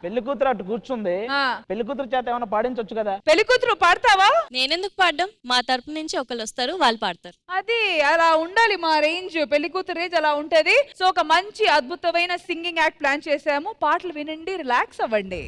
పెళ్లి కూతురు అటు కూర్చుంది. పెళ్లి కూతురు చేత ఏమైనా పాడించొచ్చు కదా. పెళ్లి కూతురు పాడతావా? నేనెందుకు పాడడం? మా తరపు నుంచి ఒకళ్ళు వస్తారు, వాళ్ళు పాడతారు. అది అలా ఉండాలి, మా రేంజ్ పెళ్లి కూతురు రేంజ్ అలా ఉంటది. సో ఒక మంచి అద్భుతమైన సింగింగ్ యాక్ట్ ప్లాన్ చేసాము. పాటలు వినండి, రిలాక్స్ అవ్వండి.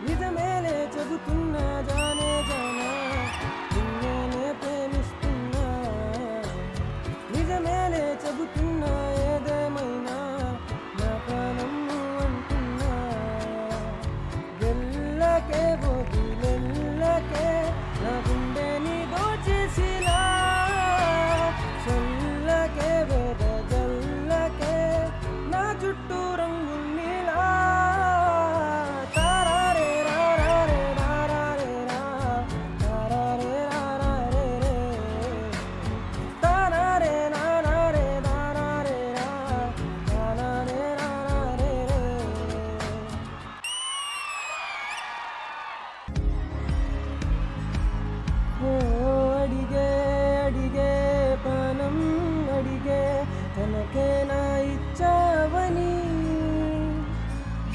నిజమేలే చెబుతున్నా జానే జానా నిన్నే ప్రేమిస్తున్నా. నిజమేలే చెబుతున్నా ఏదేమైనా నా ప్రాణం అంటున్నా. వెళ్ళకే వదిలెళ్ళకే నా గుండెని దోచేసిలా. చల్లకే వేద జల్లకే నా చుట్టూ రంగుల్నిలా. తనకేనా ఇచ్చావని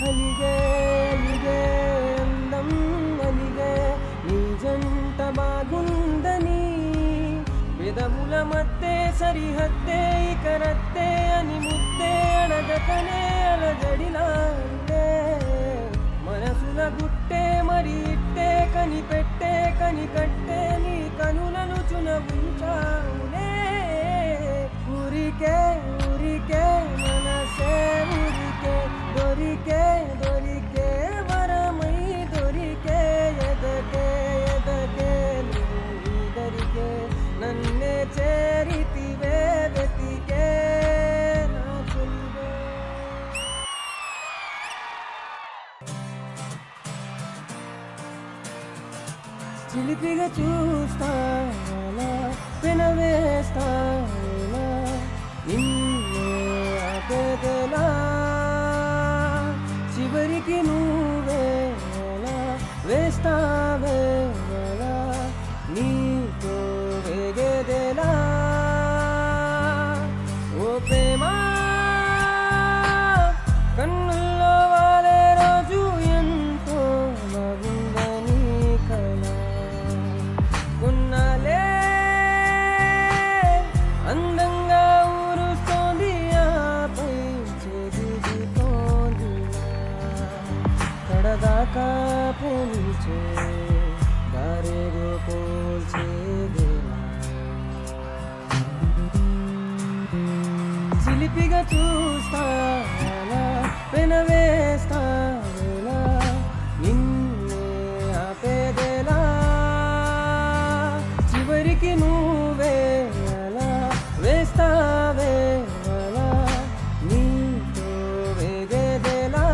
అలిగే అలిగే అందం అలిగే నీ జంట బాగుందని. విధముల మధ్య సరిహద్దే ఇకరత్తే అని ముద్దే అడగకనే అలజడిలాడే. మనసుల గుట్టే మరి ఇట్టే కనిపెట్టే కనికట్టే నీ కనులను చునవుంచావులే. ఊరికే ఊరికే మనసే ఊరికే దొరికే దొరికే వరమై దొరికే ఎదకే ఎదకే నువ్వు దొరికే నన్నే చేరితివే వెతికే నా చెలివే. చిలిపిగా చూస్తానా పెనవేస్తానా నిన్నే ఆపేదెలా. చివరికి నువ్వేలా వేస్తావేలా నీతో వేగేదెలా. ఓ ప్రేమ కన్నుల్లో వాలే రోజు ఎంతో బాగుందని కల. కొన్నాలే అందంగా ఊరుస్తోంది ఆపై చెదిరితోంది. కడదాకా ప్రేమించే దారేదో పోల్చేదేలా. చిలిపిగా చూస్తానా పెనవేస్తావేలా నిన్నే ఆపేదెలా. చివరికి నువ్వే అలా వేస్తావేలా నీతో వేగేదెలా.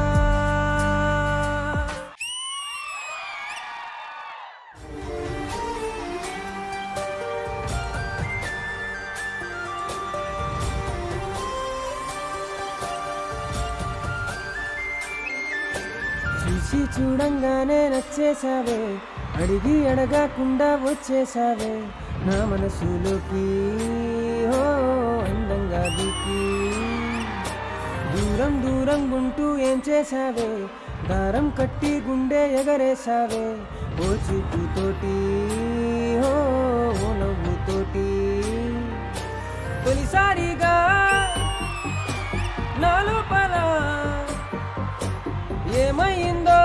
చూసి చూడంగానే నచ్చేసావే, అడిగి అడగకుండా వచ్చేసావే నా మనసులోకి. ఓ అందంగా దూకి దూరం దూరం గుంటూ ఏం చేసావే, దారం కట్టి గుండె ఎగరేసావే. ఓ చూపుతోటి ఓ నవ్వుతోటి తొలిసారిగా నా లోపల ఏమైందో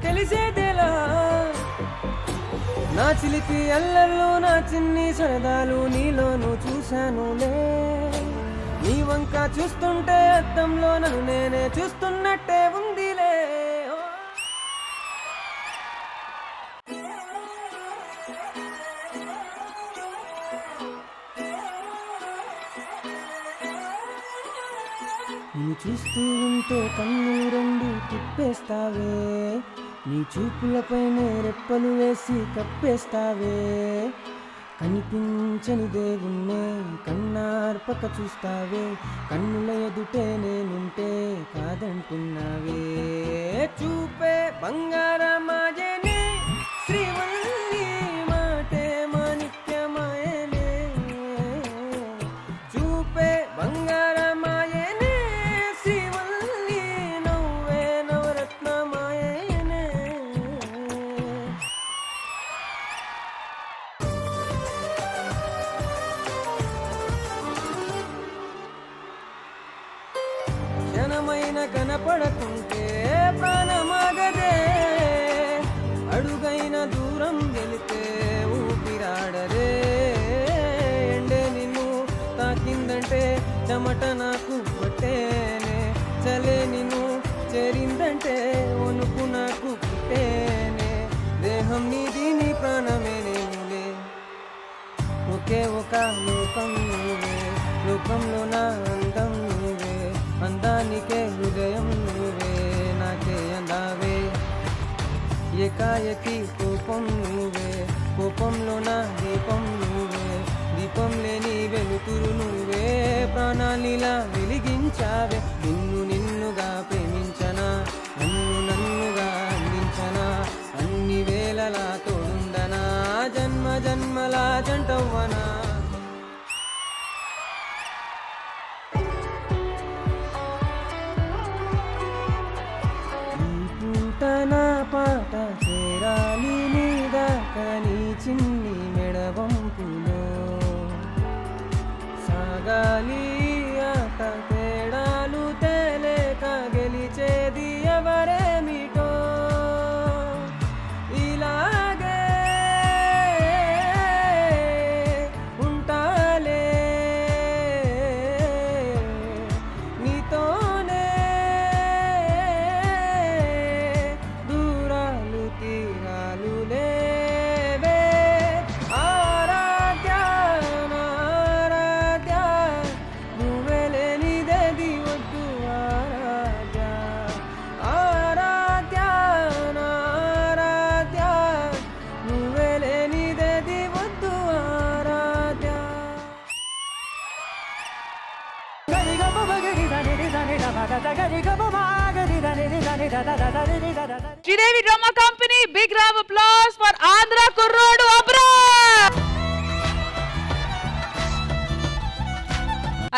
తెలిసేదేలా. నా చిలిపి అల్లర్లు నా చిన్ని సరదాలు నీలోనూ చూశానులే. నీ వంక చూస్తుంటే అద్దంలో నన్ను నేనే చూస్తున్నట్టే ఉందిలే. నిన్ను చూస్తూ ఉంటే కన్నులు రెండు తిప్పేస్తావే, నీ చూపులపైనే రెప్పలు వేసి కప్పేస్తావే, కనిపించని దేవుణ్ణే కన్నార్పక చూస్తావే, కన్నుల ఎదుటే నేనుంటే కాదంటున్నావే. చూపే బంగారమాయనే శ్రీవల్లి మాటే మాణిక్యమాయనే, చూపే బంగారమాయనే శ్రీవల్లి నవ్వే నవరత్నమాయనే. క్షణమైన కనపడకుంటే ప్రాణమాగదే, అడుగైన దూరం వెళితే ఊపిరాడరే. ఎండే నిన్ను తాకిందంటే చెమట నాకు పట్టేనే, చలే నిన్ను చేరిందంటే వణుకు నాకు పుట్టేనే. దేహం నీది నీ ప్రాణమే నేనులే, ఒకే ఒక లోకం నువ్వే, లోకంలో నా అందం నువ్వే, అందానికే హృదయం నువ్వే, నాకే అందావే. ఏకాయకి కోపం నువ్వే, కోపంలో నా దీపం నువ్వే, దీపం లేని వెలుతురు నువ్వే, ప్రాణాలిలా వెలిగించావే. నిన్ను నిన్నుగా ప్రేమించనా, నన్ను నన్నుగా అందించనా, అన్ని వేళలా తోడుండనా, జన్మ జన్మలా జంటవ్వనా. నా పాట చేరాలి నీదాకా నీ చిన్ని మెడవంపులో, సాగాలి ఆట తేడాలు తేలేక గెలిచేది ఎవరేమిటో, ఇలాగే ఉంటాలే నీతోనే, దూరాలు తీరాలు లేవే. ఆరాధ్య నారాధ్య నువ్వే లేనిదేది వద్దు ఆరాధ్య, ఆరాధ్య నారాధ్య నువ్వే లేనిదేది వద్దు ఆరాధ్య. Sridevi drama company big round of applause for Andhra కుర్రోడు అబ్రార్.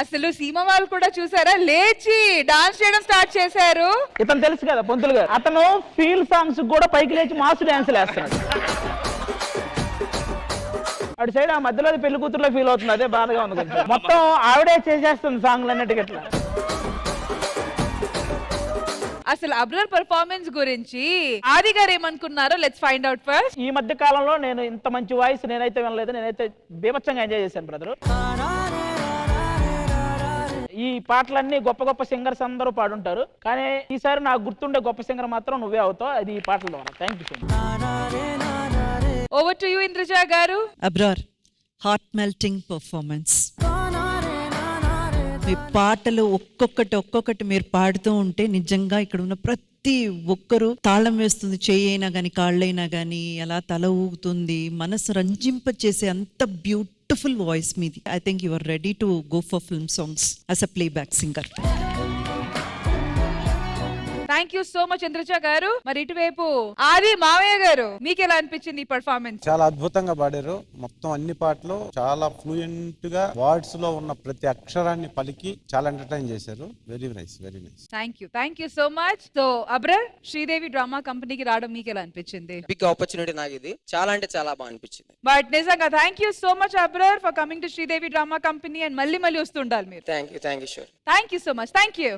అసలు సీమ వాళ్ళు కూడా చూసారా, లేచి డాన్స్ చేయడం స్టార్ట్ చేశారు. ఇతను తెలుసు కదా పొంతులు గారు, అతను ఫీల్ సాంగ్స్ కూడా పైకి లేచి మాస్ డాన్స్ వేస్తున్నాడు. అటు సైడ్ ఆ మధ్యలో పెళ్లి కూతురులో ఫీల్ అవుతుంది, అదే బాధగా ఉంది కొంచెం. మొత్తం ఆవిడే చేసేస్తుంది సాంగ్లు అన్నిటికీ. ఇట్లా అసలు అబ్రార్ పర్ఫార్మెన్స్ గురించి ఆది గారు ఏమనుకున్నారో లెట్స్ ఫైండ్ అవుట్ ఫస్ట్. ఈ మధ్య కాలంలో నేను ఇంత మంచి వాయిస్ నేనైతే వినలేదు, నేనైతే బీభత్సంగా ఎంజాయ్ చేశాను బ్రదర్. ఈ పాటలన్నీ గొప్ప గొప్ప సింగర్స్ అందరూ పాడుంటారు, కానీ ఈసారి నాకు గుర్తుండే గొప్ప సింగర్ మాత్రం నువ్వే అవుతావు, అది ఈ పాటల ద్వారా. Thank you so much. Over to you Indraja గారు. Abrar heart melting performance. మీ పాటలు ఒక్కొక్కటి మీరు పాడుతూ ఉంటే నిజంగా ఇక్కడ ఉన్న ప్రతి ఒక్కరు తాళం వేస్తుంది. చెయ్యైనా కానీ కాళ్ళైనా కానీ అలా తల ఊగుతుంది, మనసు రంజింప చేసే అంత బ్యూటిఫుల్ వాయిస్ మీది. I think you are ready to go for film songs as a playback singer. Thank you so much Indraja గారు. మరి ఇటువైపు ఆది మావయ్య గారు, మీకు ఎలా అనిపించింది ఈ పర్ఫార్మెన్స్? చాలా అద్భుతంగా పాడారు. మొత్తం అన్ని పాటలు చాలా ఫ్లూయెంట్ గా వర్డ్స్ లో ఉన్న ప్రతి అక్షరాన్ని పలికి చాలా ఎంటర్టైన్ చేశారు. Very nice, very nice. Thank you so much. So Abrar, Sridevi drama కంపెనీకి రావడం మీకు ఎలా అనిపించింది? బిగ్ ఆపర్చునిటీ నాకు ఇది, చాలా అంటే చాలా బాగా అనిపించింది. బట్ నిజంగా thank you so much Abrar for coming to Sridevi drama company, and మళ్ళీ వస్తుండాలి మీరు. Thank you sure. Thank you so much. Thank you.